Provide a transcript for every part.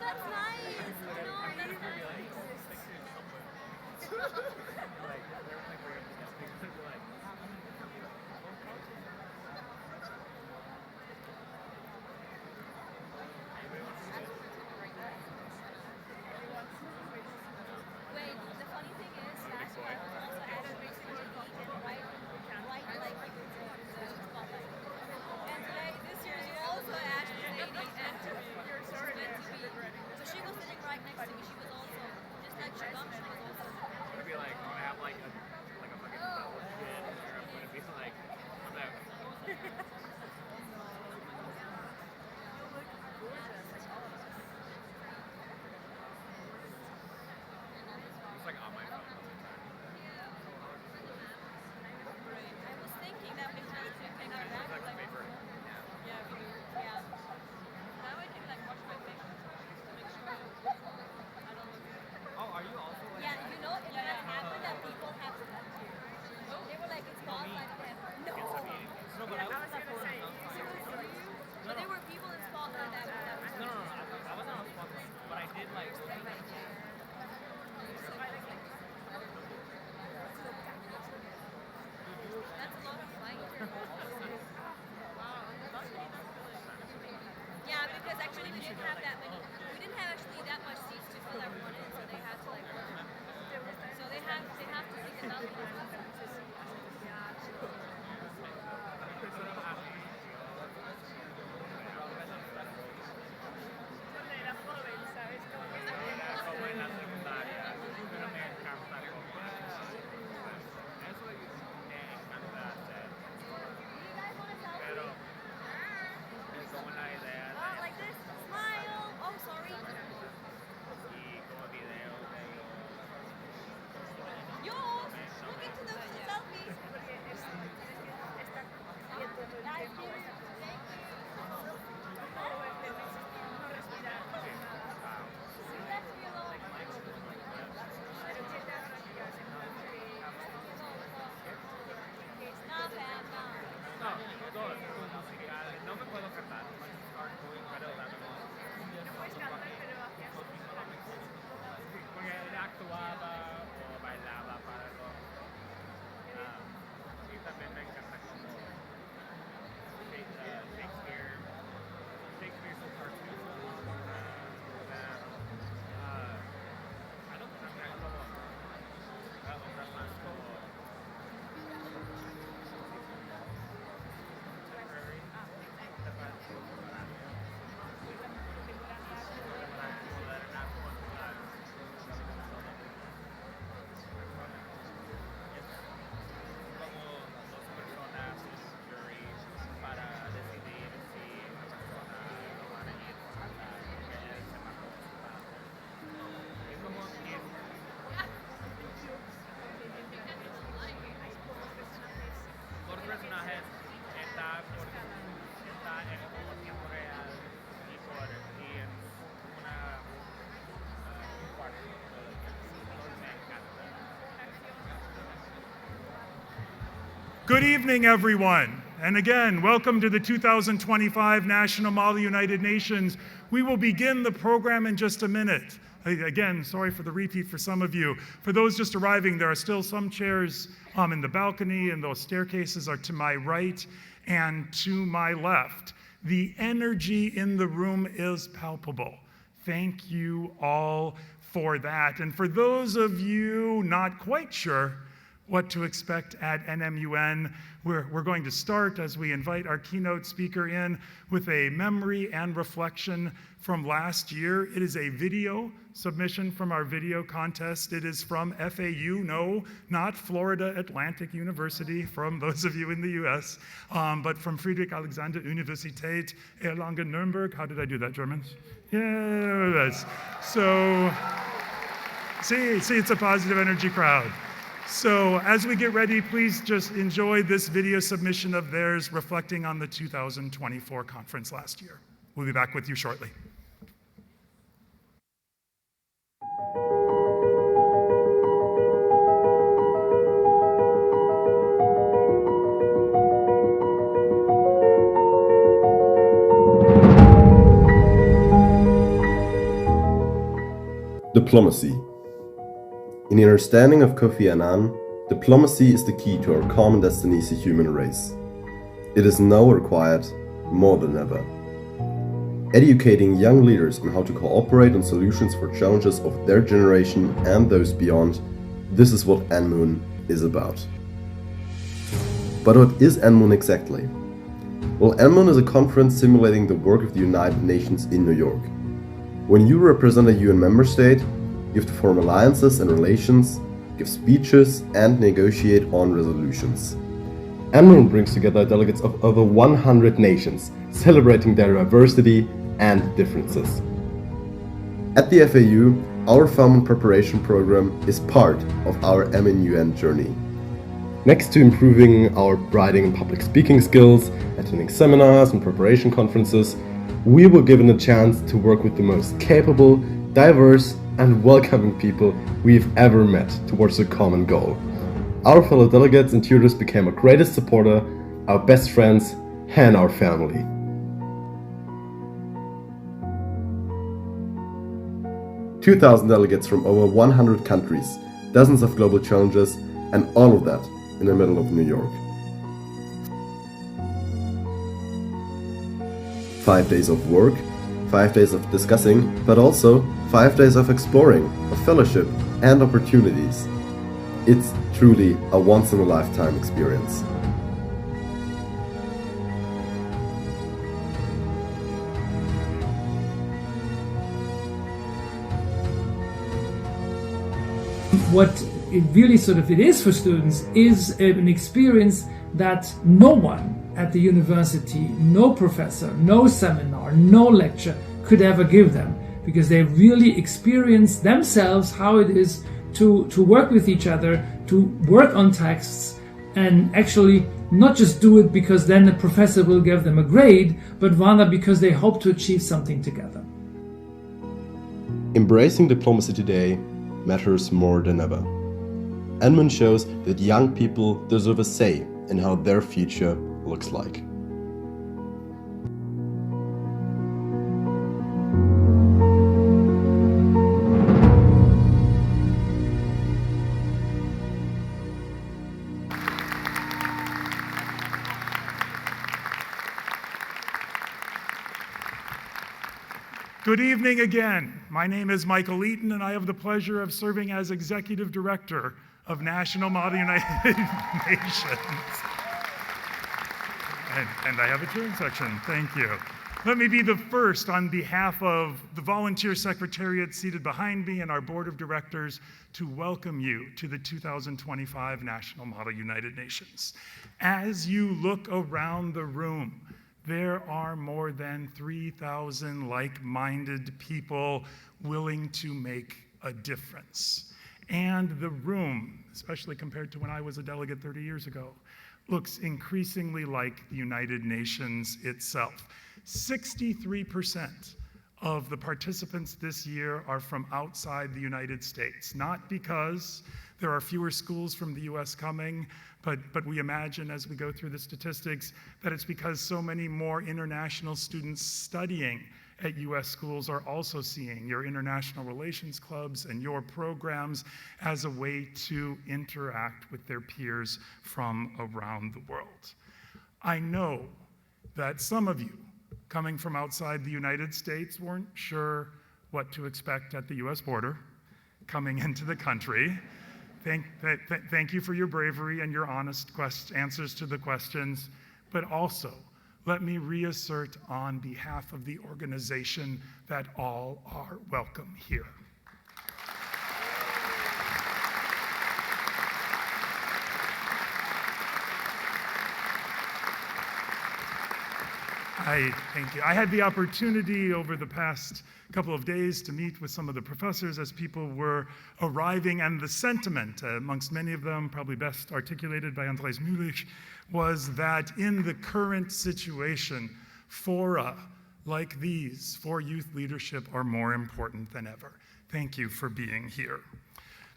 that's nice. No, that's nice. Wait, the funny thing is, last year I was also asked to eat and write like the spotlight. And today, this year, she also asked me to eat and to be. So she was sitting right next to me. She was also, just like she was also. Gonna be like, I'm gonna have like a fucking bubble shit, or I'm gonna be like, I'm out. It's like on my phone all the time. I was thinking that we had to take our back. It's like a Like, paper. yeah, we do. Yeah. Now I can like watch my pictures to make sure I don't look good. Oh, are you also like Yeah, that? you know, it has happened that people have left here. They were like, it's spotlight. No. Get some eating. No, but I was at for But there were people in spotlight that No, I wasn't on spotlight, but I did like. That's a lot of flight. Yeah, because actually we didn't have that many. We didn't have actually that much seats to fill everyone in, so they had to like. So they have to take another one. Como en la secundaria, pero me encanta comer. Eso me encanta hacer. Pero es como una idea Oh, like this. Smile. Oh, sorry. y como videos de Yours. Look into the selfies. Nice. Thank you. You left me alone. Not bad, no. no, dos musicales. No me puedo cantar. Pero dame voz. Porque él actuaba o bailaba para algo. Y también me encanta como Shakespeare. Shakespeare is a cartoon. I don't know como otras más como contemporary. Como dos personas en un jury para decidir si una persona lo van a ir a matar porque él se mató a su padre. Es como bien. Por personajes está en como tiempo real y en un cuarto. Me encanta. Good evening, everyone. And again, welcome to the 2025 National Mall United Nations. We will begin the program in just a minute. Again, sorry for the repeat for some of you. For those just arriving, there are still some chairs in the balcony, and those staircases are to my right and to my left. The energy in the room is palpable. Thank you all for that. And for those of you not quite sure what to expect at NMUN, we're going to start as we invite our keynote speaker in with a memory and reflection from last year. It is a video submission from our video contest. It is from FAU, no, not Florida Atlantic University, from those of you in the US, but from Friedrich Alexander Universität Erlangen-Nuremberg. How did I do that, Germans? Yes. So, see, it's a positive energy crowd. So as we get ready, please just enjoy this video submission of theirs reflecting on the 2024 conference last year. We'll be back with you shortly. Diplomacy. In the understanding of Kofi Annan, diplomacy is the key to our common destiny as a human race. It is now required more than ever. Educating young leaders on how to cooperate on solutions for challenges of their generation and those beyond, this is what NMUN is about. But what is NMUN exactly? Well, NMUN is a conference simulating the work of the United Nations in New York. When you represent a UN member state, you have to form alliances and relations, give speeches, and negotiate on resolutions. NMUN brings together delegates of over 100 nations, celebrating their diversity and differences. At the FAU, our FAMUN preparation program is part of our NMUN journey. Next to improving our writing and public speaking skills, attending seminars and preparation conferences, we were given a chance to work with the most capable, diverse, and welcoming people we've ever met towards a common goal. Our fellow delegates and tutors became our greatest supporter, our best friends, and our family. "2,000 delegates from over 100 countries, dozens of global challenges, and all of that in the middle of New York. 5 days of work, 5 days of discussing, but also 5 days of exploring, of fellowship, and opportunities. It's truly a once-in-a-lifetime experience." What it really it is for students is an experience that no one at the university, no professor, no seminar, no lecture could ever give them, because they really experience themselves how it is to work with each other, to work on texts, and actually not just do it because then the professor will give them a grade, but rather because they hope to achieve something together. Embracing diplomacy today matters more than ever. NMUN shows that young people deserve a say in how their future looks like. Good evening again. My name is Michael Eaton, and I have the pleasure of serving as Executive Director of National Model United Nations. And I have a cheering section. Thank you. Let me be the first, on behalf of the volunteer secretariat seated behind me and our board of directors, to welcome you to the 2025 National Model United Nations. As you look around the room, there are more than 3,000 like-minded people willing to make a difference. And the room, especially compared to when I was a delegate 30 years ago, looks increasingly like the United Nations itself. 63% of the participants this year are from outside the United States, not because there are fewer schools from the US coming, but we imagine as we go through the statistics that it's because so many more international students studying at US schools are also seeing your international relations clubs and your programs as a way to interact with their peers from around the world. I know that some of you coming from outside the United States weren't sure what to expect at the US border coming into the country. Thank you for your bravery and your honest answers to the questions, but also let me reassert on behalf of the organization that all are welcome here. Thank you. I had the opportunity over the past couple of days to meet with some of the professors as people were arriving, and the sentiment amongst many of them, probably best articulated by Andres Mülich, was that in the current situation, fora like these for youth leadership are more important than ever. Thank you for being here.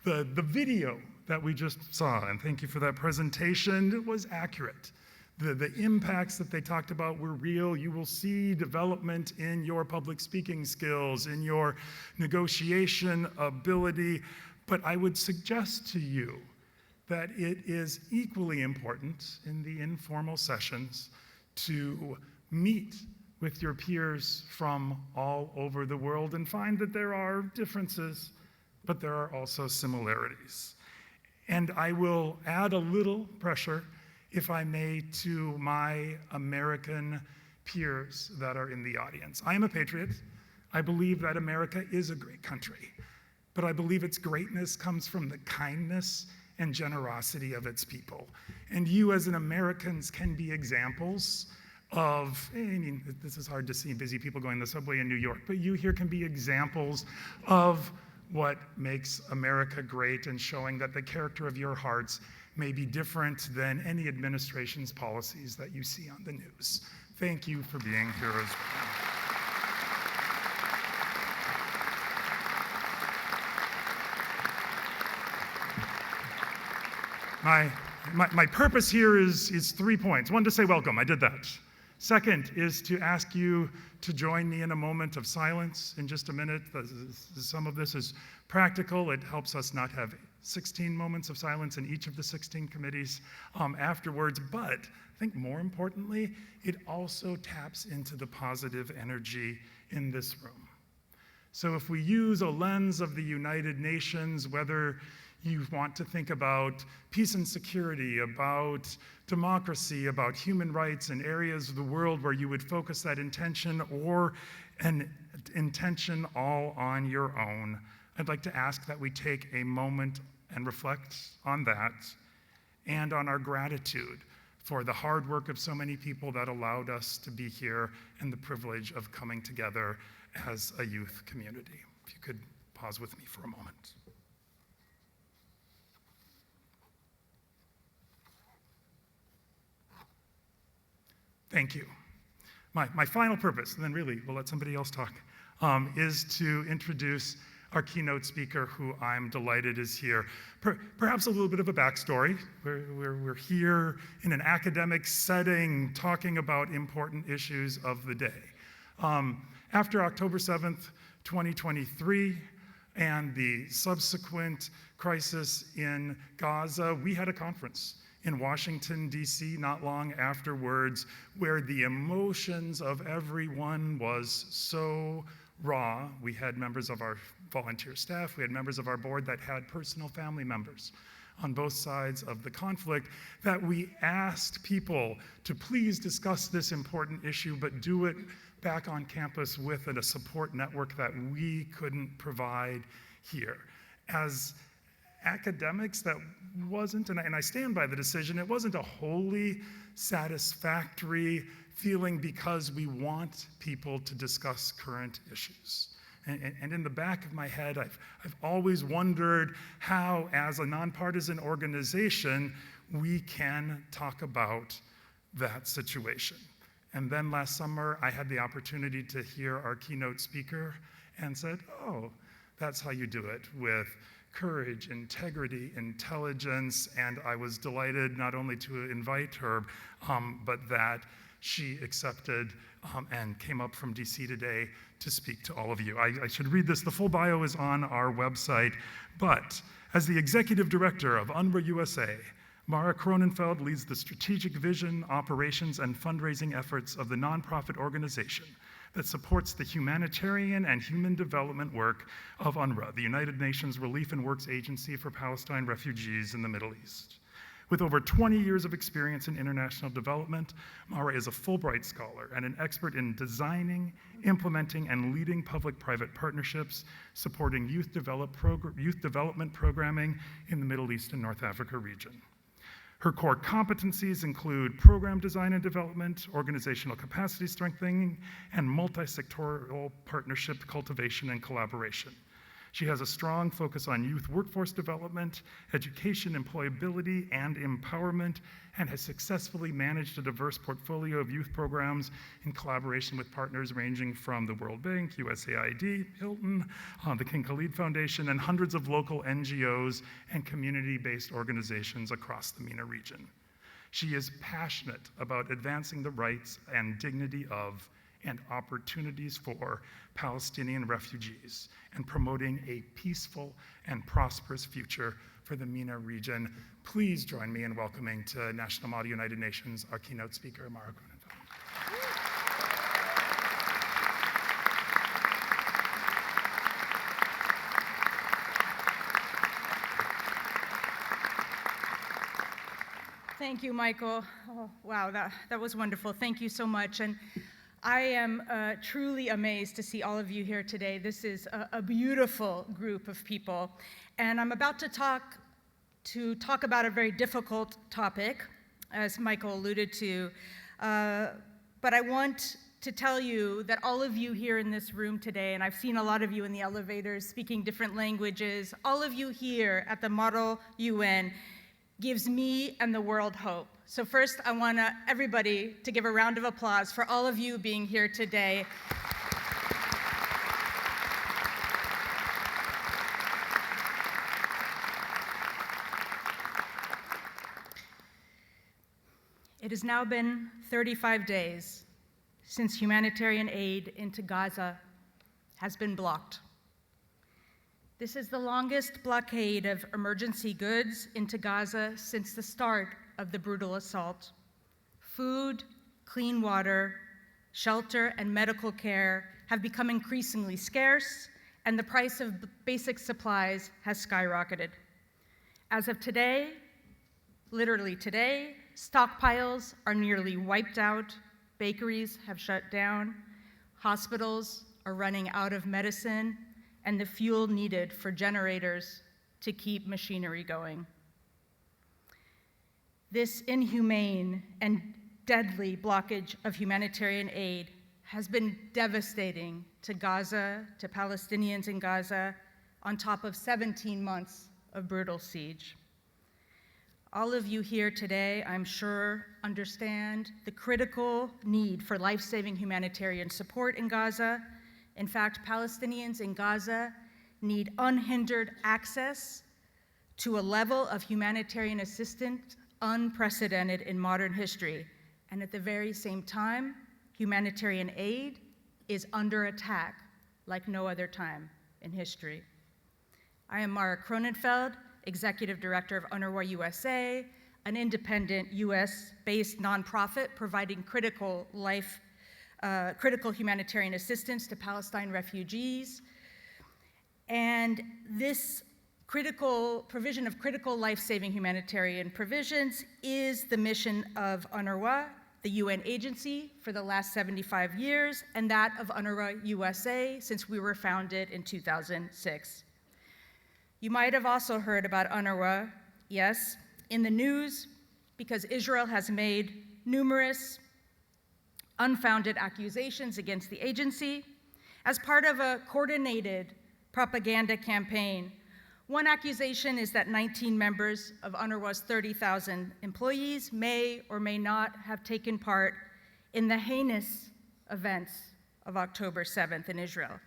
The video that we just saw, and thank you for that presentation, was accurate. The impacts that they talked about were real. You will see development in your public speaking skills, in your negotiation ability. But I would suggest to you that it is equally important in the informal sessions to meet with your peers from all over the world and find that there are differences, but there are also similarities. And I will add a little pressure, if I may, to my American peers that are in the audience. I am a patriot. I believe that America is a great country, but I believe its greatness comes from the kindness and generosity of its people. And you as an Americans can be examples of, I mean, this is hard to see busy people going the subway in New York, but you here can be examples of what makes America great and showing that the character of your hearts may be different than any administration's policies that you see on the news. Thank you for being here as well. My purpose here is 3 points. One, to say welcome, I did that. Second is to ask you to join me in a moment of silence in just a minute. Some of this is practical. It helps us not have 16 moments of silence in each of the 16 committees afterwards, but I think more importantly, it also taps into the positive energy in this room. So if we use a lens of the United Nations, whether you want to think about peace and security, about democracy, about human rights in areas of the world where you would focus that intention, or an intention all on your own, I'd like to ask that we take a moment and reflect on that and on our gratitude for the hard work of so many people that allowed us to be here and the privilege of coming together as a youth community. If you could pause with me for a moment. Thank you. My final purpose, and then really we'll let somebody else talk, is to introduce our keynote speaker, who I'm delighted is here. Perhaps a little bit of a backstory. We're here in an academic setting talking about important issues of the day. After October 7th, 2023, and the subsequent crisis in Gaza, we had a conference in Washington, D.C. not long afterwards, where the emotions of everyone was so raw. We had members of our volunteer staff, we had members of our board that had personal family members on both sides of the conflict, that we asked people to please discuss this important issue, but do it back on campus with a support network that we couldn't provide here. As academics, that wasn't, and I stand by the decision, it wasn't a wholly satisfactory feeling, because we want people to discuss current issues. And in the back of my head, I've always wondered how, as a nonpartisan organization, we can talk about that situation. And then last summer, I had the opportunity to hear our keynote speaker and said, oh, that's how you do it, with courage, integrity, intelligence, and I was delighted not only to invite her, but that she accepted and came up from DC today to speak to all of you. I should read this. The full bio is on our website, but as the executive director of UNRWA USA, Mara Cronenfeld leads the strategic vision, operations, and fundraising efforts of the nonprofit organization that supports the humanitarian and human development work of UNRWA, the United Nations Relief and Works Agency for Palestine refugees in the Middle East. With over 20 years of experience in international development, Mara is a Fulbright scholar and an expert in designing, implementing, and leading public-private partnerships, supporting youth development programming in the Middle East and North Africa region. Her core competencies include program design and development, organizational capacity strengthening, and multi-sectoral partnership cultivation and collaboration. She has a strong focus on youth workforce development, education, employability, and empowerment, and has successfully managed a diverse portfolio of youth programs in collaboration with partners ranging from the World Bank, USAID, Hilton, the King Khalid Foundation, and hundreds of local NGOs and community-based organizations across the MENA region. She is passionate about advancing the rights and dignity of and opportunities for Palestinian refugees and promoting a peaceful and prosperous future for the MENA region. Please join me in welcoming to National Model United Nations our keynote speaker, Mara Grunenfeld. Thank you, Michael. Oh, wow, that was wonderful. Thank you so much. And I am truly amazed to see all of you here today. This is a beautiful group of people. And I'm about to talk about a very difficult topic, as Michael alluded to. But I want to tell you that all of you here in this room today, and I've seen a lot of you in the elevators speaking different languages, all of you here at the Model UN gives me and the world hope. So first, I want everybody to give a round of applause for all of you being here today. It has now been 35 days since humanitarian aid into Gaza has been blocked. This is the longest blockade of emergency goods into Gaza since the start of the brutal assault. Food, clean water, shelter, and medical care have become increasingly scarce, and the price of basic supplies has skyrocketed. As of today, literally today, stockpiles are nearly wiped out, bakeries have shut down, hospitals are running out of medicine, and the fuel needed for generators to keep machinery going. This inhumane and deadly blockage of humanitarian aid has been devastating to Gaza, to Palestinians in Gaza, on top of 17 months of brutal siege. All of you here today, I'm sure, understand the critical need for life-saving humanitarian support in Gaza. In fact, Palestinians in Gaza need unhindered access to a level of humanitarian assistance unprecedented in modern history. And at the very same time, humanitarian aid is under attack like no other time in history. I am Mara Grunenfeld, Executive Director of UNRWA USA, an independent US-based nonprofit providing critical humanitarian assistance to Palestine refugees. And this provision of critical life-saving humanitarian provisions is the mission of UNRWA, the UN agency, for the last 75 years, and that of UNRWA USA since we were founded in 2006. You might have also heard about UNRWA, yes, in the news, because Israel has made numerous unfounded accusations against the agency as part of a coordinated propaganda campaign. One accusation is that 19 members of UNRWA's 30,000 employees may or may not have taken part in the heinous events of October 7th in Israel.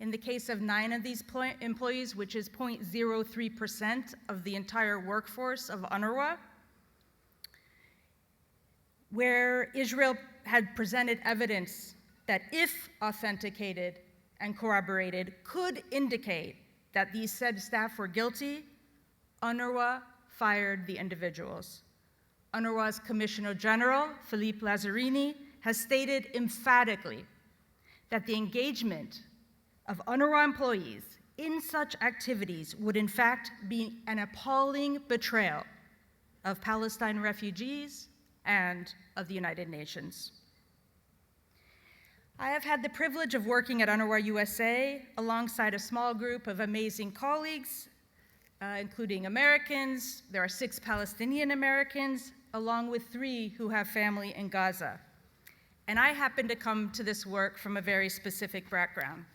In the case of 9 of these employees, which is 0.03% of the entire workforce of UNRWA, where Israel had presented evidence that, if authenticated and corroborated, could indicate that these said staff were guilty, UNRWA fired the individuals. UNRWA's Commissioner General, Philippe Lazzarini, has stated emphatically that the engagement of UNRWA employees in such activities would in fact be an appalling betrayal of Palestine refugees and of the United Nations. I have had the privilege of working at UNRWA USA alongside a small group of amazing colleagues, including Americans. There are 6 Palestinian Americans, along with 3 who have family in Gaza. And I happen to come to this work from a very specific background.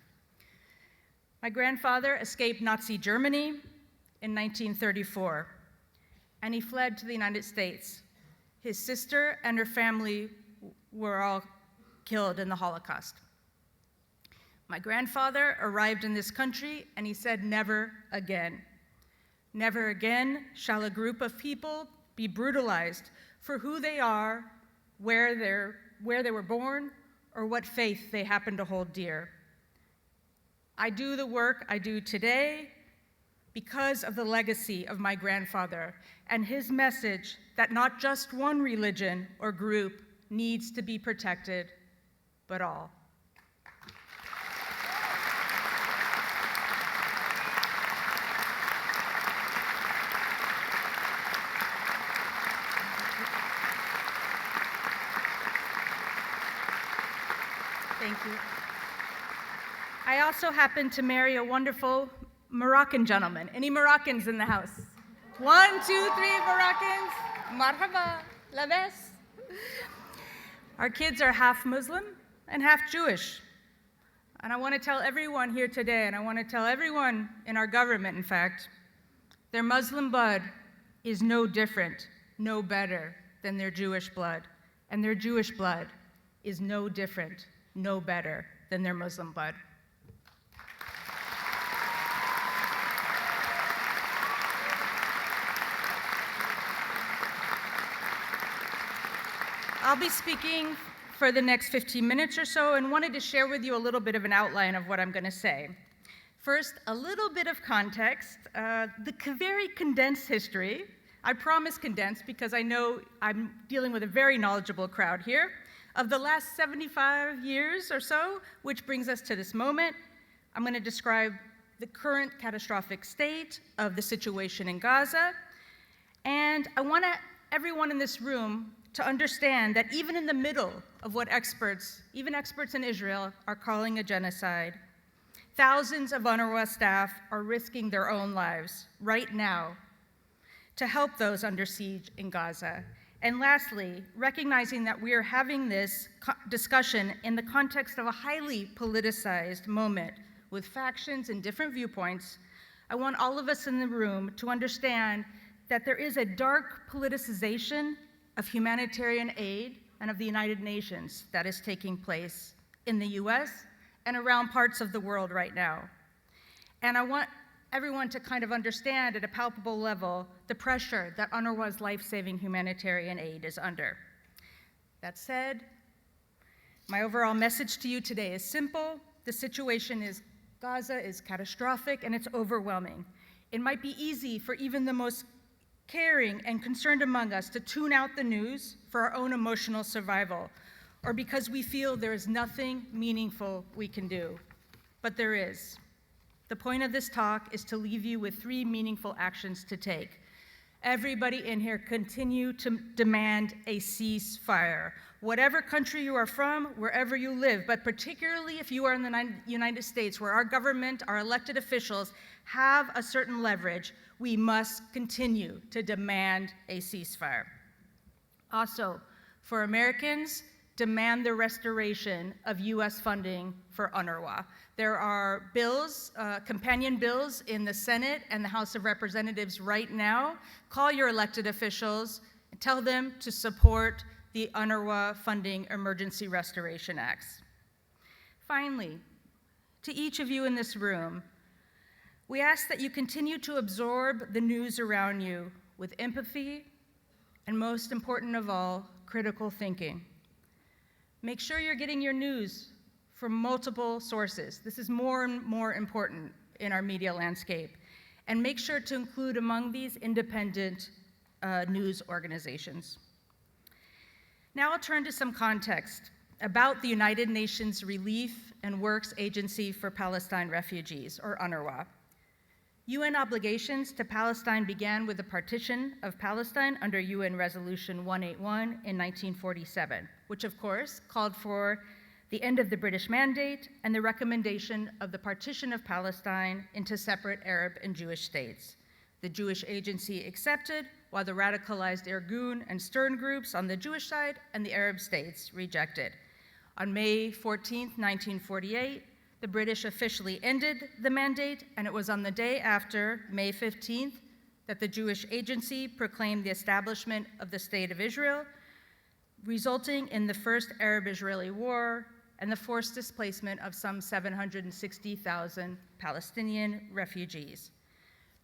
My grandfather escaped Nazi Germany in 1934, and he fled to the United States. His sister and her family were all killed in the Holocaust. My grandfather arrived in this country and he said, "Never again. Never again shall a group of people be brutalized for who they are, where they were born, or what faith they happen to hold dear. I do the work I do today because of the legacy of my grandfather and his message that not just one religion or group needs to be protected, but all. Thank you. I also happened to marry a wonderful Moroccan gentleman. Any Moroccans in the house? 1, 2, 3 Moroccans. Marhaba, labes. Our kids are half Muslim and half Jewish. And I want to tell everyone here today, and I want to tell everyone in our government, in fact, their Muslim blood is no different, no better than their Jewish blood. And their Jewish blood is no different, no better than their Muslim blood. I'll be speaking for the next 15 minutes or so and wanted to share with you a little bit of an outline of what I'm going to say. First, a little bit of context, very condensed history. I promise condensed because I know I'm dealing with a very knowledgeable crowd here. Of the last 75 years or so, which brings us to this moment, I'm going to describe the current catastrophic state of the situation in Gaza. And I want everyone in this room to understand that even in the middle of what even experts in Israel, are calling a genocide, thousands of UNRWA staff are risking their own lives right now to help those under siege in Gaza. And lastly, recognizing that we are having this discussion in the context of a highly politicized moment with factions and different viewpoints, I want all of us in the room to understand that there is a dark politicization of humanitarian aid and of the United Nations that is taking place in the US and around parts of the world right now. And I want everyone to kind of understand at a palpable level the pressure that UNRWA's life-saving humanitarian aid is under. That said, my overall message to you today is simple. The situation in Gaza is catastrophic and it's overwhelming. It might be easy for even the most caring and concerned among us to tune out the news for our own emotional survival, or because we feel there is nothing meaningful we can do. But there is. The point of this talk is to leave you with 3 meaningful actions to take. Everybody in here continue to demand a ceasefire. Whatever country you are from, wherever you live, but particularly if you are in the United States, where our government, our elected officials have a certain leverage, we must continue to demand a ceasefire. Also, for Americans, demand the restoration of US funding for UNRWA. There are bills, companion bills in the Senate and the House of Representatives right now. Call your elected officials and tell them to support the UNRWA Funding Emergency Restoration Acts. Finally, to each of you in this room, we ask that you continue to absorb the news around you with empathy and, most important of all, critical thinking. Make sure you're getting your news from multiple sources. This is more and more important in our media landscape. And make sure to include among these independent news organizations. Now I'll turn to some context about the United Nations Relief and Works Agency for Palestine Refugees, or UNRWA. UN obligations to Palestine began with the partition of Palestine under UN Resolution 181 in 1947, which of course called for the end of the British Mandate and the recommendation of the partition of Palestine into separate Arab and Jewish states. The Jewish Agency accepted, while the radicalized Irgun and Stern groups on the Jewish side and the Arab states rejected. On May 14, 1948, the British officially ended the mandate, and it was on the day after, May 15th, that the Jewish Agency proclaimed the establishment of the State of Israel, resulting in the first Arab-Israeli war and the forced displacement of some 760,000 Palestinian refugees.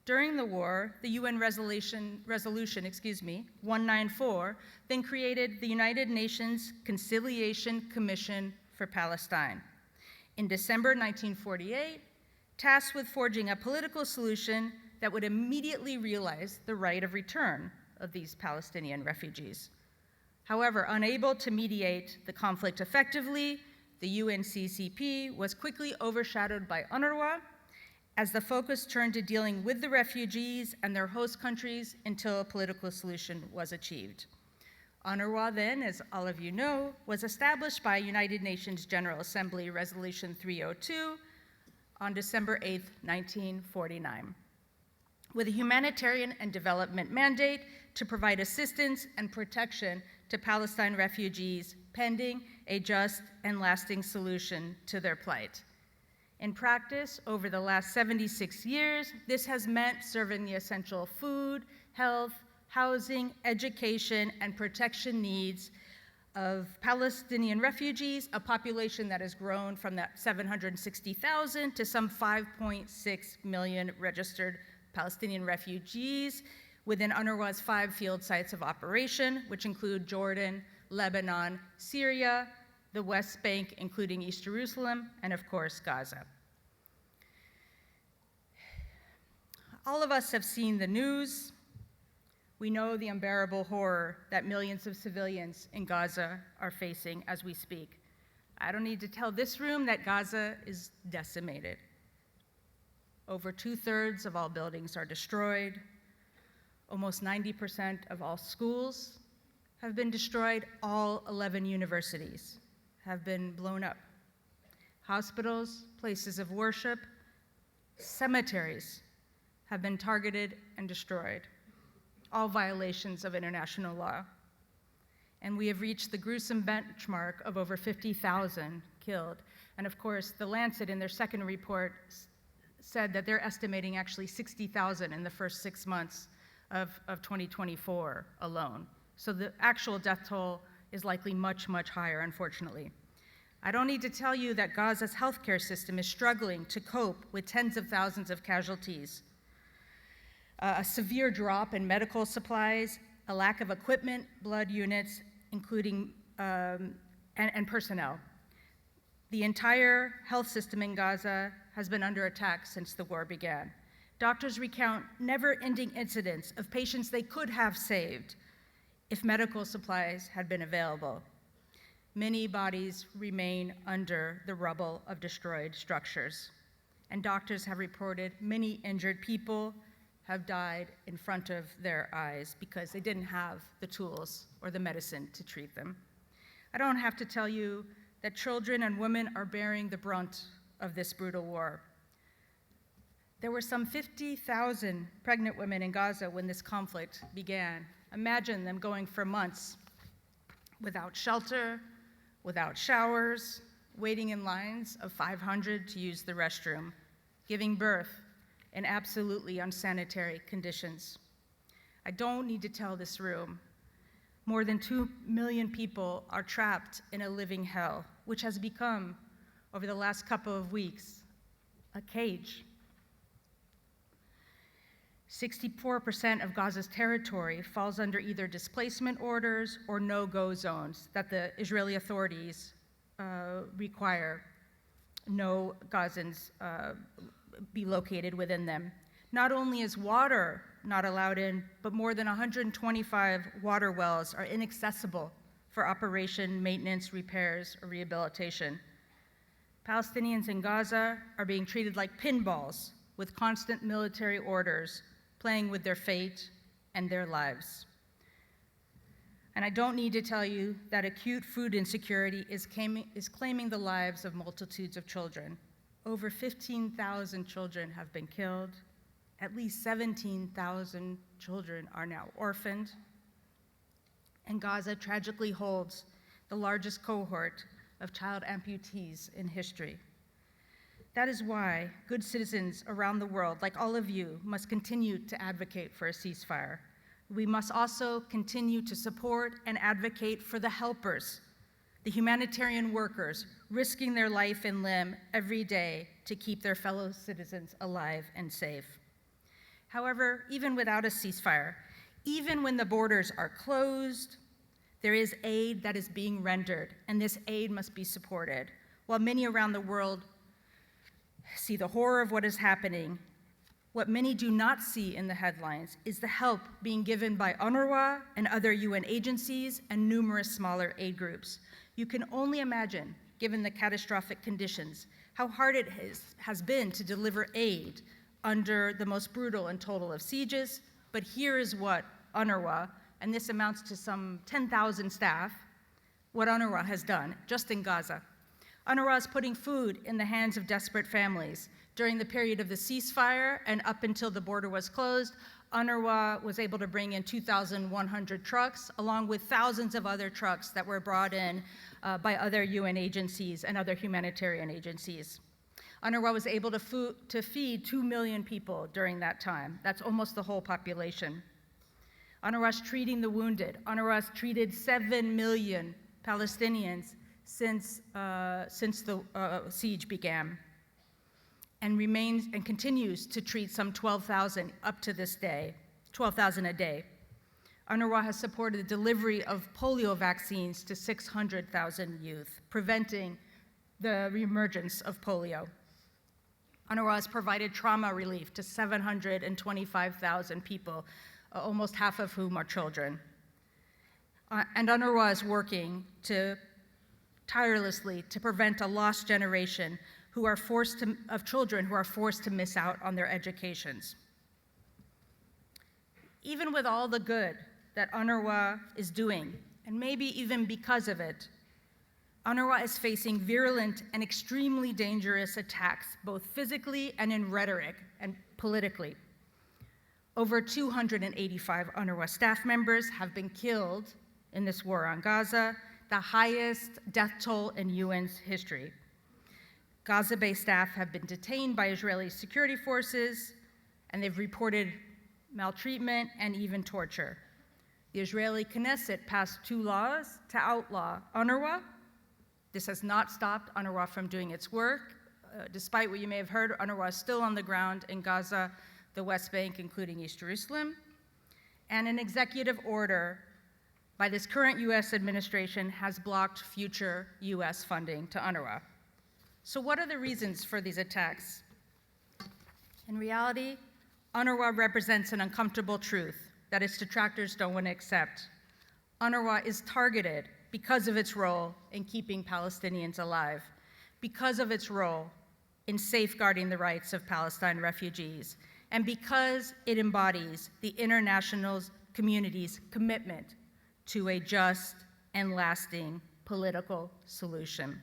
During the war, the UN resolution 194 then created the United Nations Conciliation Commission for Palestine. In December 1948, tasked with forging a political solution that would immediately realize the right of return of these Palestinian refugees. However, unable to mediate the conflict effectively, the UNCCP was quickly overshadowed by UNRWA as the focus turned to dealing with the refugees and their host countries until a political solution was achieved. UNRWA then, as all of you know, was established by United Nations General Assembly Resolution 302 on December 8, 1949, with a humanitarian and development mandate to provide assistance and protection to Palestine refugees pending a just and lasting solution to their plight. In practice, over the last 76 years, this has meant serving the essential food, health, housing, education, and protection needs of Palestinian refugees, a population that has grown from that 760,000 to some 5.6 million registered Palestinian refugees within UNRWA's 5 field sites of operation, which include Jordan, Lebanon, Syria, the West Bank, including East Jerusalem, and of course, Gaza. All of us have seen the news. We know the unbearable horror that millions of civilians in Gaza are facing as we speak. I don't need to tell this room that Gaza is decimated. Over 2/3 of all buildings are destroyed. Almost 90% of all schools have been destroyed. All 11 universities have been blown up. Hospitals, places of worship, cemeteries have been targeted and destroyed, all violations of international law. And we have reached the gruesome benchmark of over 50,000 killed. And of course, The Lancet in their second report said that they're estimating actually 60,000 in the first 6 months of 2024 alone. So the actual death toll is likely much, much higher, unfortunately. I don't need to tell you that Gaza's healthcare system is struggling to cope with tens of thousands of casualties, a severe drop in medical supplies, a lack of equipment, blood units, including, and personnel. The entire health system in Gaza has been under attack since the war began. Doctors recount never-ending incidents of patients they could have saved if medical supplies had been available. Many bodies remain under the rubble of destroyed structures, and doctors have reported many injured people have died in front of their eyes because they didn't have the tools or the medicine to treat them. I don't have to tell you that children and women are bearing the brunt of this brutal war. There were some 50,000 pregnant women in Gaza when this conflict began. Imagine them going for months without shelter, without showers, waiting in lines of 500 to use the restroom, giving birth in absolutely unsanitary conditions. I don't need to tell this room. More than 2 million people are trapped in a living hell, which has become, over the last couple of weeks, a cage. 64% of Gaza's territory falls under either displacement orders or no-go zones that the Israeli authorities require no Gazans be located within them. Not only is water not allowed in, but more than 125 water wells are inaccessible for operation, maintenance, repairs, or rehabilitation. Palestinians in Gaza are being treated like pinballs with constant military orders, playing with their fate and their lives. And I don't need to tell you that acute food insecurity is claiming the lives of multitudes of children. Over 15,000 children have been killed. At least 17,000 children are now orphaned. And Gaza tragically holds the largest cohort of child amputees in history. That is why good citizens around the world, like all of you, must continue to advocate for a ceasefire. We must also continue to support and advocate for the helpers, the humanitarian workers risking their life and limb every day to keep their fellow citizens alive and safe. However, even without a ceasefire, even when the borders are closed, there is aid that is being rendered, and this aid must be supported. While many around the world see the horror of what is happening, what many do not see in the headlines is the help being given by UNRWA and other UN agencies and numerous smaller aid groups. You can only imagine, given the catastrophic conditions, how hard it has been to deliver aid under the most brutal and total of sieges. But here is what UNRWA, and this amounts to some 10,000 staff, what UNRWA has done just in Gaza. UNRWA is putting food in the hands of desperate families. During the period of the ceasefire and up until the border was closed, UNRWA was able to bring in 2,100 trucks, along with thousands of other trucks that were brought in by other UN agencies and other humanitarian agencies. UNRWA was able to feed 2 million people during that time. That's almost the whole population. UNRWA is treating the wounded. UNRWA has treated 7 million Palestinians since the siege began, and remains and continues to treat some 12,000 up to this day, 12,000 a day. UNRWA has supported the delivery of polio vaccines to 600,000 youth, preventing the reemergence of polio. UNRWA has provided trauma relief to 725,000 people, almost half of whom are children. And UNRWA is working tirelessly to prevent a lost generation of children who are forced to miss out on their educations. Even with all the good that UNRWA is doing, and maybe even because of it, UNRWA is facing virulent and extremely dangerous attacks, both physically and in rhetoric and politically. Over 285 UNRWA staff members have been killed in this war on Gaza, the highest death toll in UN's history. Gaza-based staff have been detained by Israeli security forces, and they've reported maltreatment and even torture. The Israeli Knesset passed 2 laws to outlaw UNRWA. This has not stopped UNRWA from doing its work. Despite what you may have heard, UNRWA is still on the ground in Gaza, the West Bank, including East Jerusalem. And an executive order by this current US administration has blocked future US funding to UNRWA. So what are the reasons for these attacks? In reality, UNRWA represents an uncomfortable truth that its detractors don't want to accept. UNRWA is targeted because of its role in keeping Palestinians alive, because of its role in safeguarding the rights of Palestine refugees, and because it embodies the international community's commitment to a just and lasting political solution.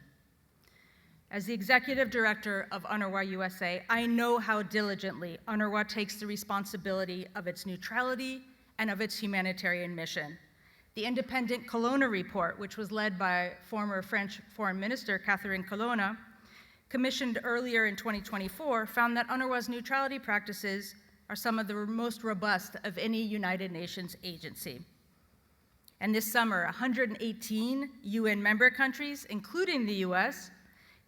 As the executive director of UNRWA USA, I know how diligently UNRWA takes the responsibility of its neutrality and of its humanitarian mission. The independent Colonna report, which was led by former French Foreign Minister Catherine Colonna, commissioned earlier in 2024, found that UNRWA's neutrality practices are some of the most robust of any United Nations agency. And this summer, 118 UN member countries, including the US,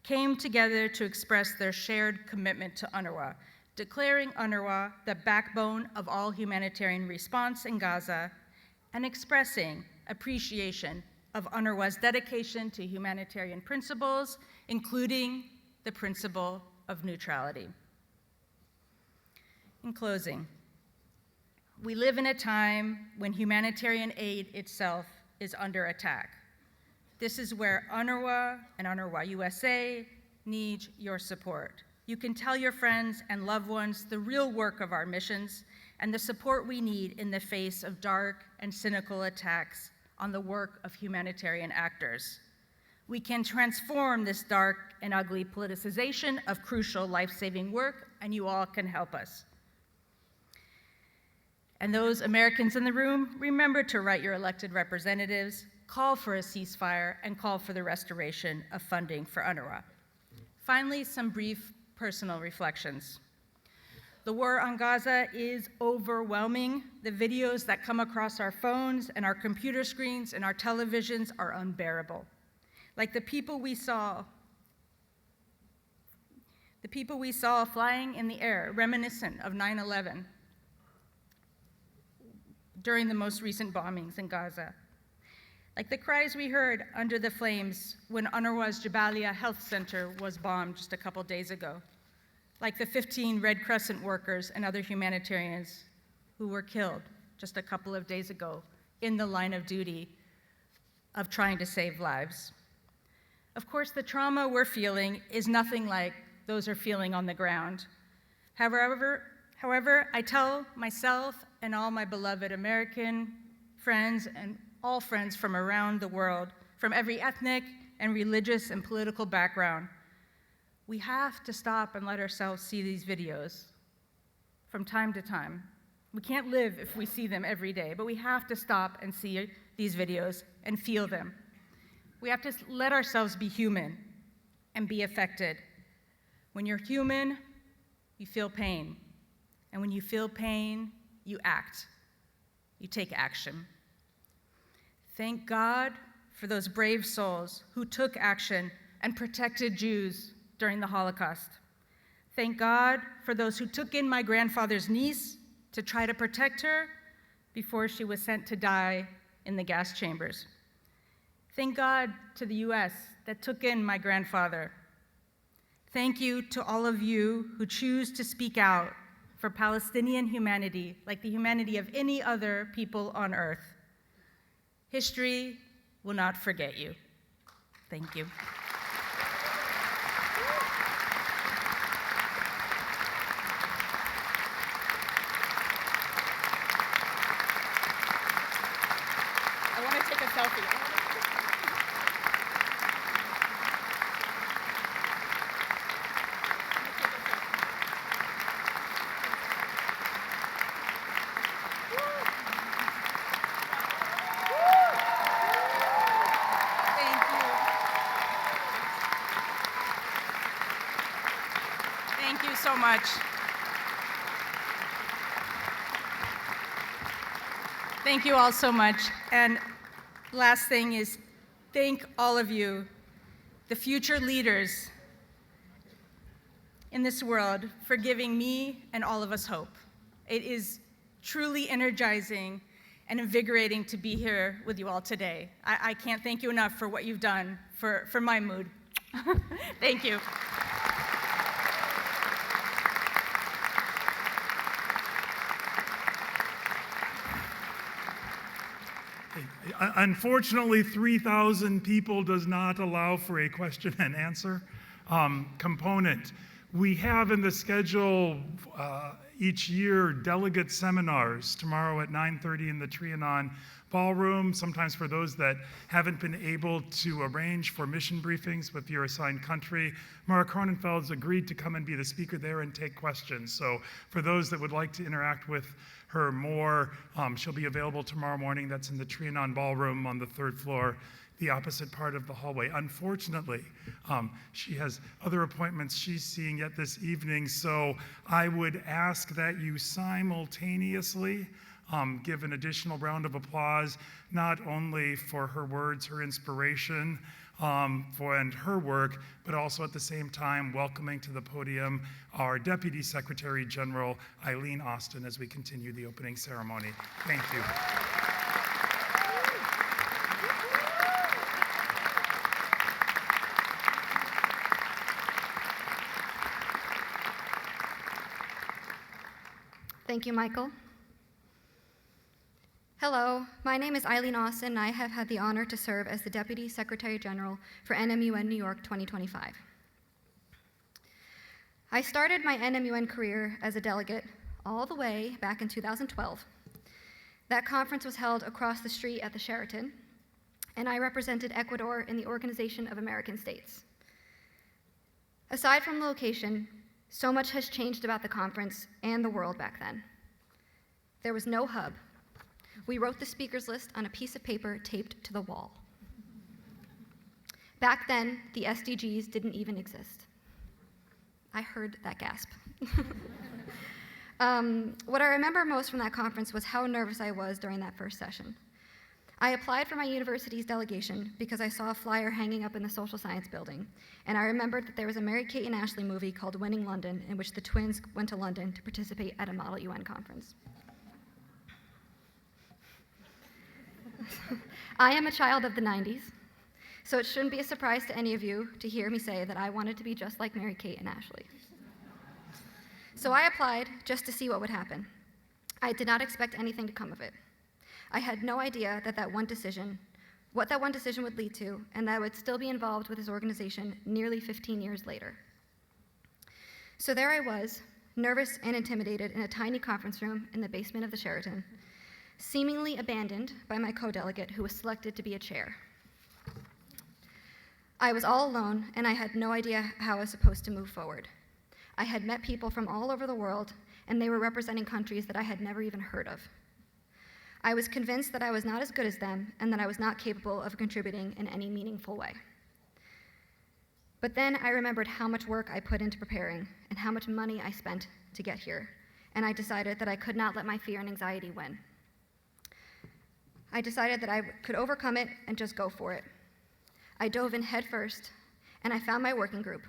came together to express their shared commitment to UNRWA, declaring UNRWA the backbone of all humanitarian response in Gaza, and expressing appreciation of UNRWA's dedication to humanitarian principles, including the principle of neutrality. In closing, we live in a time when humanitarian aid itself is under attack. This is where UNRWA and UNRWA USA need your support. You can tell your friends and loved ones the real work of our missions and the support we need in the face of dark and cynical attacks on the work of humanitarian actors. We can transform this dark and ugly politicization of crucial life-saving work, and you all can help us. And those Americans in the room, remember to write your elected representatives, call for a ceasefire, and call for the restoration of funding for UNRWA. Finally, some brief personal reflections. The war on Gaza is overwhelming. The videos that come across our phones and our computer screens and our televisions are unbearable. Like the people we saw flying in the air, reminiscent of 9/11, during the most recent bombings in Gaza. Like the cries we heard under the flames when UNRWA's Jabalia Health Center was bombed just a couple days ago. Like the 15 Red Crescent workers and other humanitarians who were killed just a couple of days ago in the line of duty of trying to save lives. Of course, the trauma we're feeling is nothing like those are feeling on the ground. However, I tell myself and all my beloved American friends and all friends from around the world, from every ethnic and religious and political background, we have to stop and let ourselves see these videos from time to time. We can't live if we see them every day, but we have to stop and see these videos and feel them. We have to let ourselves be human and be affected. When you're human, you feel pain. And when you feel pain, you act. You take action. Thank God for those brave souls who took action and protected Jews during the Holocaust. Thank God for those who took in my grandfather's niece to try to protect her before she was sent to die in the gas chambers. Thank God to the US that took in my grandfather. Thank you to all of you who choose to speak out for Palestinian humanity like the humanity of any other people on earth. History will not forget you. Thank you. I want to take a selfie. Thank you so much. Thank you all so much. And last thing is, thank all of you, the future leaders in this world, for giving me and all of us hope. It is truly energizing and invigorating to be here with you all today. I can't thank you enough for what you've done for my mood. Thank you. Unfortunately, 3,000 people does not allow for a question and answer component. We have in the schedule each year delegate seminars tomorrow at 9:30 in the Trianon Ballroom. Sometimes for those that haven't been able to arrange for mission briefings with your assigned country, Mara Kronenfeld's agreed to come and be the speaker there and take questions. So for those that would like to interact with her more, she'll be available tomorrow morning. That's in the Trianon Ballroom on the 3rd floor, the opposite part of the hallway. Unfortunately, she has other appointments she's seeing yet this evening, so I would ask that you simultaneously give an additional round of applause, not only for her words, her inspiration, and her work, but also at the same time welcoming to the podium our Deputy Secretary General, Eileen Austin, as we continue the opening ceremony. Thank you. Thank you, Michael. Hello, my name is Eileen Austin, and I have had the honor to serve as the Deputy Secretary General for NMUN New York 2025. I started my NMUN career as a delegate all the way back in 2012. That conference was held across the street at the Sheraton, and I represented Ecuador in the Organization of American States. Aside from the location, so much has changed about the conference and the world back then. There was no hub. We wrote the speakers list on a piece of paper taped to the wall. Back then, the SDGs didn't even exist. I heard that gasp. What I remember most from that conference was how nervous I was during that first session. I applied for my university's delegation because I saw a flyer hanging up in the social science building, and I remembered that there was a Mary-Kate and Ashley movie called Winning London, in which the twins went to London to participate at a Model UN conference. I am a child of the 90s, so it shouldn't be a surprise to any of you to hear me say that I wanted to be just like Mary Kate and Ashley. So I applied just to see what would happen. I did not expect anything to come of it. I had no idea what that one decision would lead to, and that I would still be involved with this organization nearly 15 years later. So there I was, nervous and intimidated in a tiny conference room in the basement of the Sheraton, seemingly abandoned by my co-delegate who was selected to be a chair. I was all alone, and I had no idea how I was supposed to move forward. I had met people from all over the world, and they were representing countries that I had never even heard of. I was convinced that I was not as good as them and that I was not capable of contributing in any meaningful way. But then I remembered how much work I put into preparing and how much money I spent to get here, and I decided that I could not let my fear and anxiety win. I decided that I could overcome it and just go for it. I dove in head first, and I found my working group.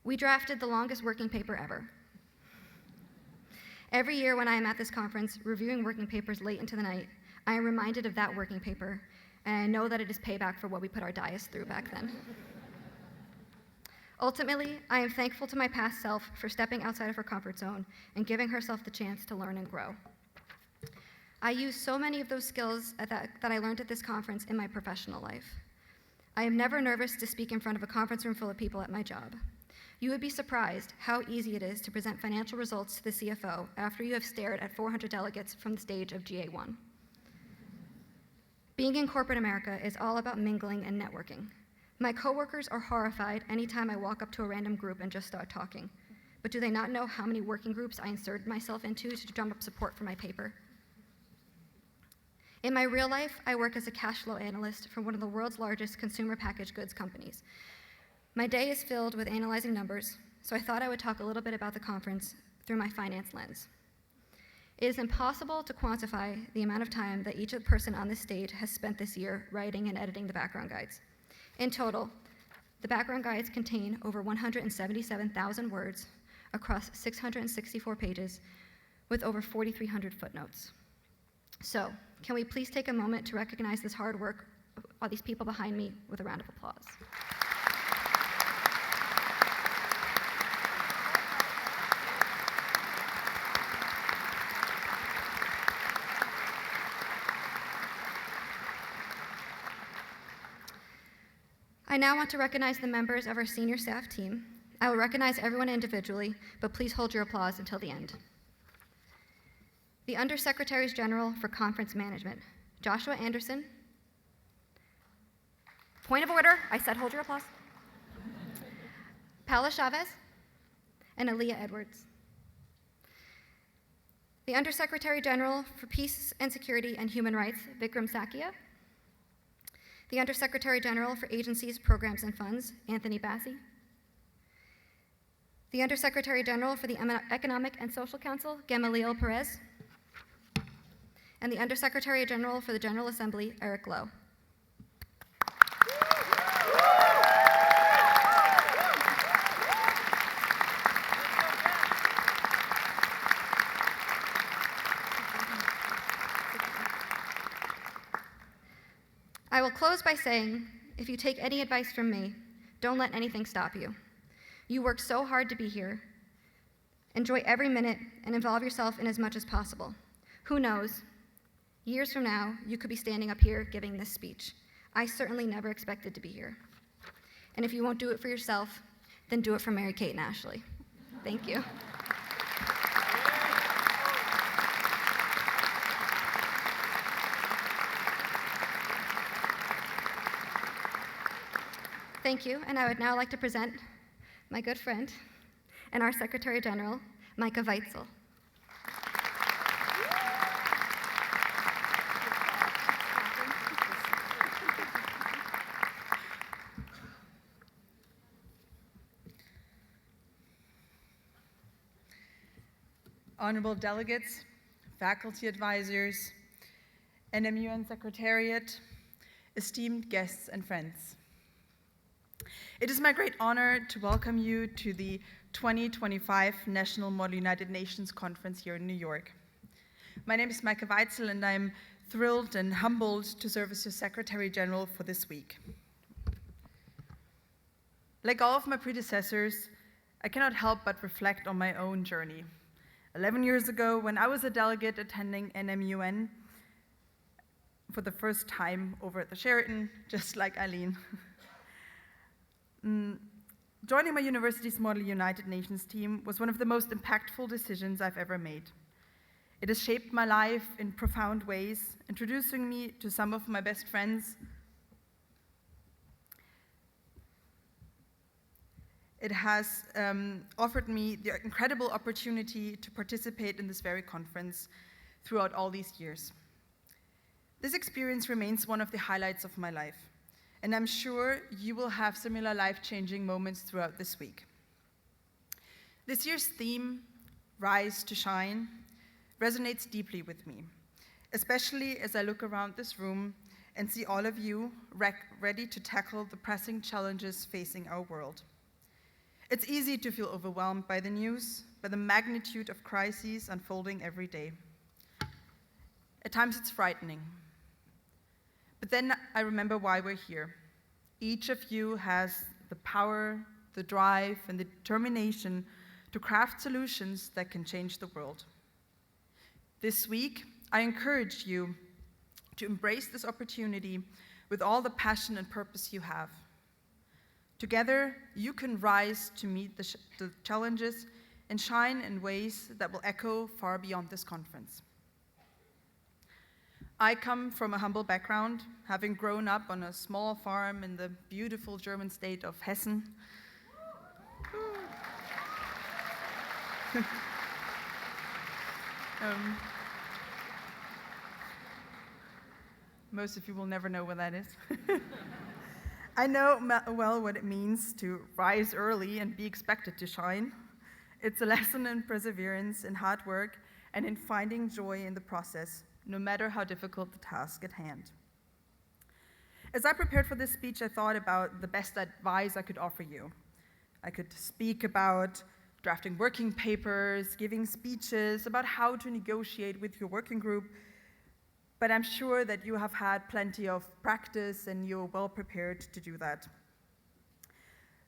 We drafted the longest working paper ever. Every year when I am at this conference reviewing working papers late into the night, I am reminded of that working paper, and I know that it is payback for what we put our dais through back then. Ultimately, I am thankful to my past self for stepping outside of her comfort zone and giving herself the chance to learn and grow. I use so many of those skills that I learned at this conference in my professional life. I am never nervous to speak in front of a conference room full of people at my job. You would be surprised how easy it is to present financial results to the CFO after you have stared at 400 delegates from the stage of GA1. Being in corporate America is all about mingling and networking. My coworkers are horrified anytime I walk up to a random group and just start talking. But do they not know how many working groups I inserted myself into to drum up support for my paper? In my real life, I work as a cash flow analyst for one of the world's largest consumer packaged goods companies. My day is filled with analyzing numbers, so I thought I would talk a little bit about the conference through my finance lens. It is impossible to quantify the amount of time that each person on this stage has spent this year writing and editing the background guides. In total, the background guides contain over 177,000 words across 664 pages with over 4,300 footnotes. So, can we please take a moment to recognize this hard work of all these people behind me with a round of applause? I now want to recognize the members of our senior staff team. I will recognize everyone individually, but please hold your applause until the end. The Undersecretaries General for Conference Management, Joshua Anderson. Point of order, I said hold your applause. Paula Chavez and Aaliyah Edwards. The Undersecretary General for Peace and Security and Human Rights, Vikram Sakia. The Undersecretary General for Agencies, Programs, and Funds, Anthony Bassi. The Undersecretary General for the Economic and Social Council, Gamaliel Perez. And the Undersecretary General for the General Assembly, Eric Lowe. I will close by saying, if you take any advice from me, don't let anything stop you. You worked so hard to be here. Enjoy every minute and involve yourself in as much as possible. Who knows? Years from now, you could be standing up here giving this speech. I certainly never expected to be here. And if you won't do it for yourself, then do it for Mary Kate and Ashley. Thank you. Thank you, and I would now like to present my good friend and our Secretary General, Micah Weitzel. Honorable delegates, faculty advisors, NMUN Secretariat, esteemed guests and friends. It is my great honor to welcome you to the 2025 National Model United Nations Conference here in New York. My name is Micah Weitzel, and I'm thrilled and humbled to serve as your Secretary General for this week. Like all of my predecessors, I cannot help but reflect on my own journey. 11 years ago, when I was a delegate attending NMUN for the first time over at the Sheraton, just like Eileen. Joining my university's Model United Nations team was one of the most impactful decisions I've ever made. It has shaped my life in profound ways, introducing me to some of my best friends. It has offered me the incredible opportunity to participate in this very conference throughout all these years. This experience remains one of the highlights of my life, and I'm sure you will have similar life-changing moments throughout this week. This year's theme, Rise to Shine, resonates deeply with me, especially as I look around this room and see all of you ready to tackle the pressing challenges facing our world. It's easy to feel overwhelmed by the news, by the magnitude of crises unfolding every day. At times it's frightening. But then I remember why we're here. Each of you has the power, the drive, and the determination to craft solutions that can change the world. This week, I encourage you to embrace this opportunity with all the passion and purpose you have. Together, you can rise to meet the challenges and shine in ways that will echo far beyond this conference. I come from a humble background, having grown up on a small farm in the beautiful German state of Hessen. Most of you will never know where that is. I know well what it means to rise early and be expected to shine. It's a lesson in perseverance, in hard work, and in finding joy in the process, no matter how difficult the task at hand. As I prepared for this speech, I thought about the best advice I could offer you. I could speak about drafting working papers, giving speeches, about how to negotiate with your working group, but I'm sure that you have had plenty of practice and you're well prepared to do that.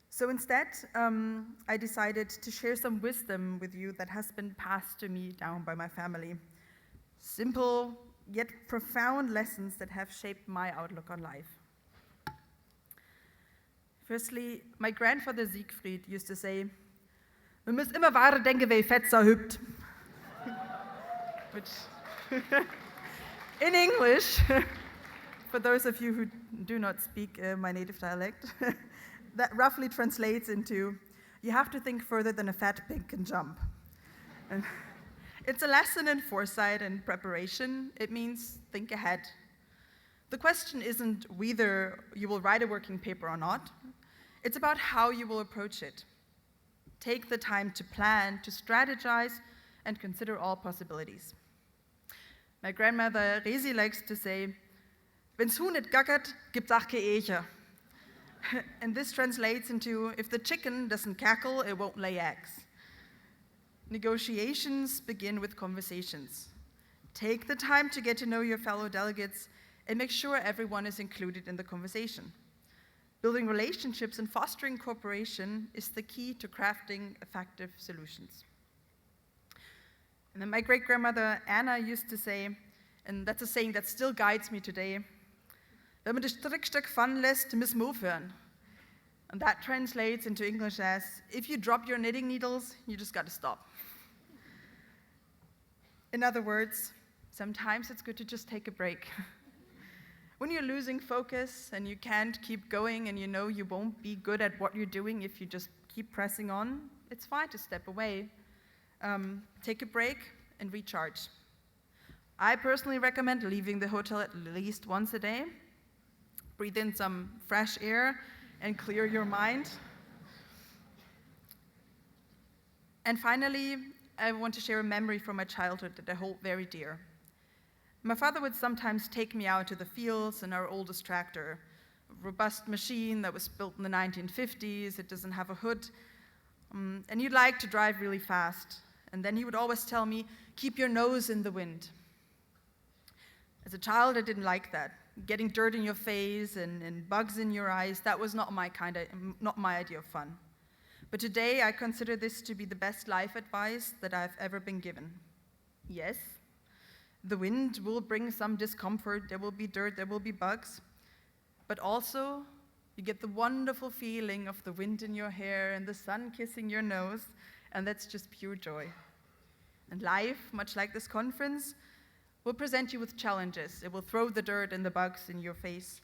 So instead, I decided to share some wisdom with you that has been passed to me down by my family. Simple, yet profound lessons that have shaped my outlook on life. Firstly, my grandfather Siegfried used to say, "Wir müssen immer weiter denken, wie Fetzer hübt." Which, in English, for those of you who do not speak my native dialect, that roughly translates into, you have to think further than a fat pig can jump. And it's a lesson in foresight and preparation. It means think ahead. The question isn't whether you will write a working paper or not. It's about how you will approach it. Take the time to plan, to strategize, and consider all possibilities. My grandmother Resi likes to say, "Wenn's Huhn nicht gackert, gibt's auch kein Echer." And this translates into, if the chicken doesn't cackle, it won't lay eggs. Negotiations begin with conversations. Take the time to get to know your fellow delegates and make sure everyone is included in the conversation. Building relationships and fostering cooperation is the key to crafting effective solutions. And then my great-grandmother Anna used to say, and that's a saying that still guides me today, "Wenn man das Strickstück fallen lässt, müssen wir aufhören." And that translates into English as, if you drop your knitting needles, you just gotta stop. In other words, sometimes it's good to just take a break. When you're losing focus and you can't keep going and you know you won't be good at what you're doing if you just keep pressing on, it's fine to step away. Take a break and recharge. I personally recommend leaving the hotel at least once a day. Breathe in some fresh air and clear your mind. And finally, I want to share a memory from my childhood that I hold very dear. My father would sometimes take me out to the fields in our oldest tractor, a robust machine that was built in the 1950s. It doesn't have a hood. And he'd like to drive really fast. And then he would always tell me, "Keep your nose in the wind." As a child, I didn't like that. Getting dirt in your face and bugs in your eyes, that was not my idea of fun. But today, I consider this to be the best life advice that I've ever been given. Yes, the wind will bring some discomfort, there will be dirt, there will be bugs, but also you get the wonderful feeling of the wind in your hair and the sun kissing your nose, and that's just pure joy. And life, much like this conference, will present you with challenges. It will throw the dirt and the bugs in your face.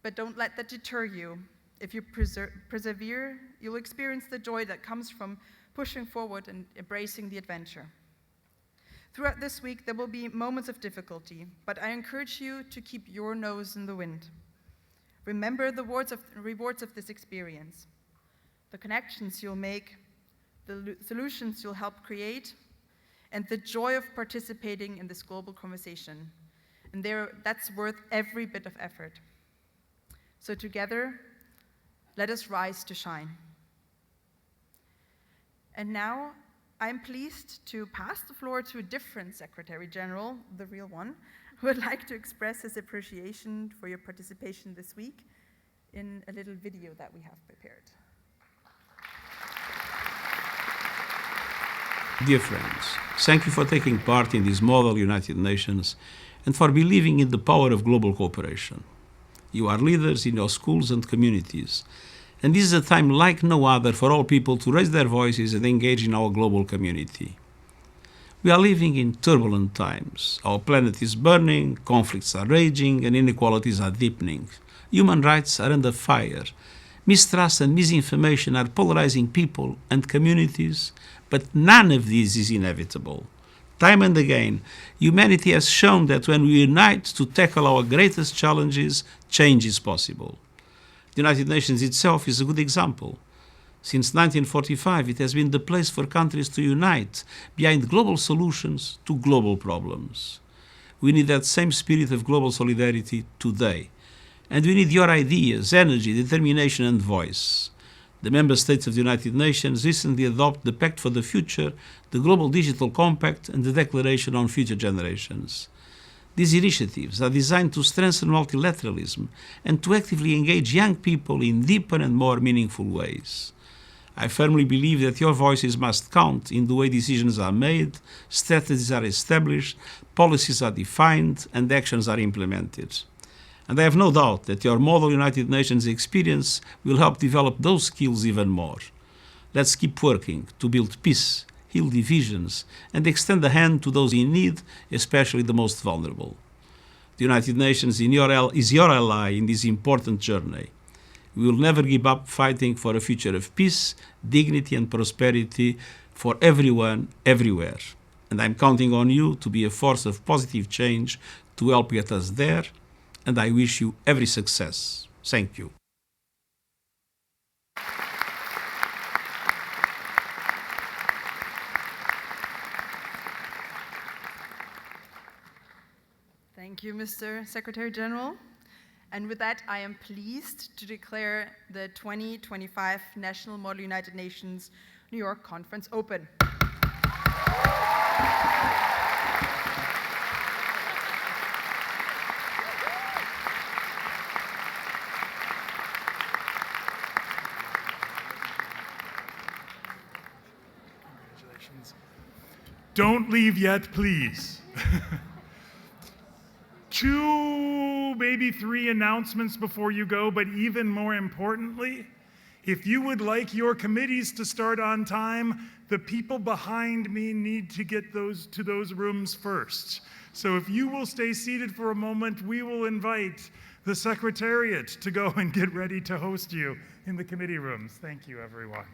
But don't let that deter you. If you persevere, you'll experience the joy that comes from pushing forward and embracing the adventure. Throughout this week, there will be moments of difficulty, but I encourage you to keep your nose in the wind. Remember the rewards of this experience, the connections you'll make, the solutions you'll help create, and the joy of participating in this global conversation. And that's worth every bit of effort. So together, let us rise to shine. And now, I'm pleased to pass the floor to a different Secretary General, the real one, who would like to express his appreciation for your participation this week in a little video that we have prepared. Dear friends, thank you for taking part in this model United Nations and for believing in the power of global cooperation. You are leaders in your schools and communities, and this is a time like no other for all people to raise their voices and engage in our global community. We are living in turbulent times. Our planet is burning, conflicts are raging, and inequalities are deepening. Human rights are under fire. Mistrust and misinformation are polarizing people and communities, but none of this is inevitable. Time and again, humanity has shown that when we unite to tackle our greatest challenges, change is possible. The United Nations itself is a good example. Since 1945, it has been the place for countries to unite behind global solutions to global problems. We need that same spirit of global solidarity today. And we need your ideas, energy, determination, and voice. The member states of the United Nations recently adopted the Pact for the Future, the Global Digital Compact, and the Declaration on Future Generations. These initiatives are designed to strengthen multilateralism and to actively engage young people in deeper and more meaningful ways. I firmly believe that your voices must count in the way decisions are made, strategies are established, policies are defined, and actions are implemented. And I have no doubt that your Model United Nations experience will help develop those skills even more. Let's keep working to build peace, heal divisions, and extend a hand to those in need, especially the most vulnerable. The United Nations is your ally in this important journey. We will never give up fighting for a future of peace, dignity, and prosperity for everyone, everywhere. And I'm counting on you to be a force of positive change to help get us there, and I wish you every success. Thank you. Thank you, Mr. Secretary General. And with that, I am pleased to declare the 2025 National Model United Nations New York Conference open. Congratulations. Don't leave yet, please. 2, maybe 3 announcements before you go, but even more importantly, if you would like your committees to start on time, the people behind me need to get to those rooms first. So if you will stay seated for a moment, we will invite the Secretariat to go and get ready to host you in the committee rooms. Thank you, everyone.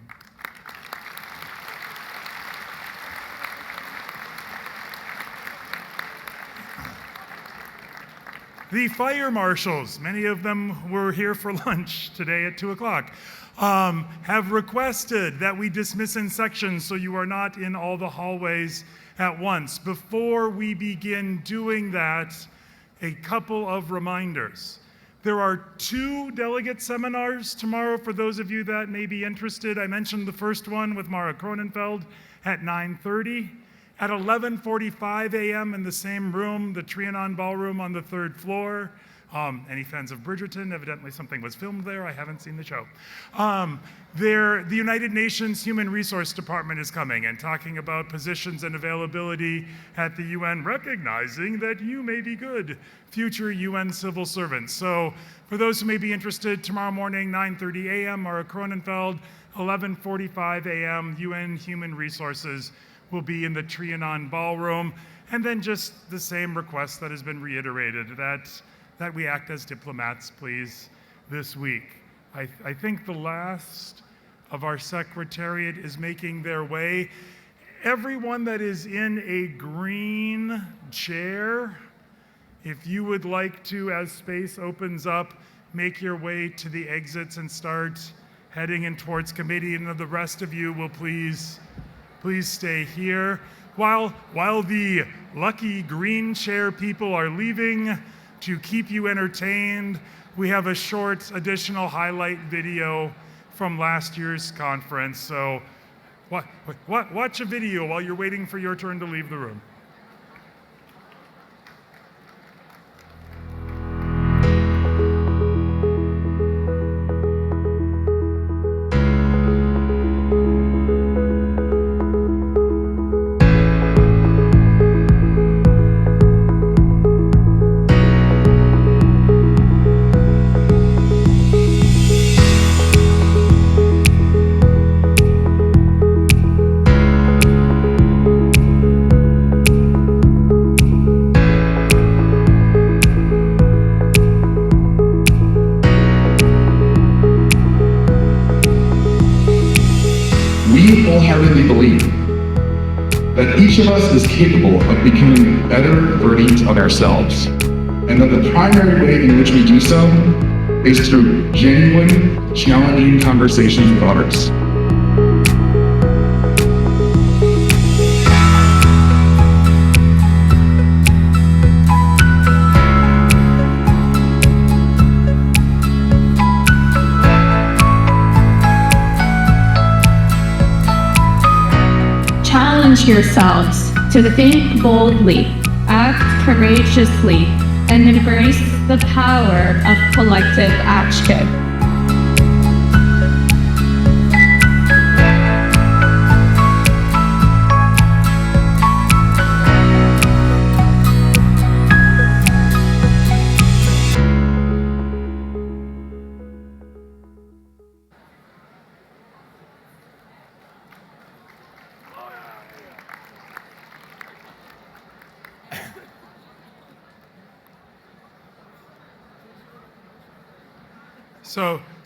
The fire marshals, many of them were here for lunch today at 2 o'clock, have requested that we dismiss in sections so you are not in all the hallways at once. Before we begin doing that, a couple of reminders. There are 2 delegate seminars tomorrow for those of you that may be interested. I mentioned the first one with Mara Cronenfeld at 9:30. At 11:45 a.m. in the same room, the Trianon Ballroom on the 3rd floor. Any fans of Bridgerton? Evidently something was filmed there. I haven't seen the show. The United Nations Human Resource Department is coming and talking about positions and availability at the UN, recognizing that you may be good future UN civil servants. So for those who may be interested, tomorrow morning, 9:30 a.m., Mara Kronenfeld, 11:45 a.m., UN Human Resources will be in the Trianon Ballroom. And then just the same request that has been reiterated, that we act as diplomats, please, this week. I think the last of our secretariat is making their way. Everyone that is in a green chair, if you would like to, as space opens up, make your way to the exits and start heading in towards committee, and the rest of you will please stay here. While the lucky green chair people are leaving, to keep you entertained, we have a short additional highlight video from last year's conference. So watch a video while you're waiting for your turn to leave the room. We wholeheartedly believe that each of us is capable of becoming better versions of ourselves, and that the primary way in which we do so is through genuine, challenging conversations with others. Challenge yourselves to think boldly, act courageously, and embrace the power of collective action.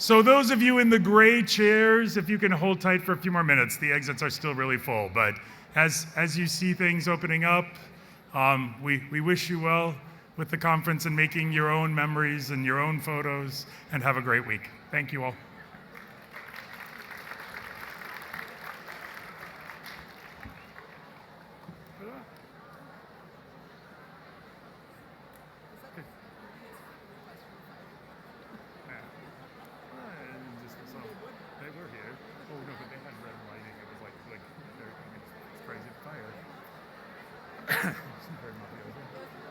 So those of you in the gray chairs, if you can hold tight for a few more minutes, the exits are still really full. But as you see things opening up, we wish you well with the conference and making your own memories and your own photos, and have a great week. Thank you all. They were here. Oh no, but they had red lighting. It was like they're crazy fire. Very mafioso.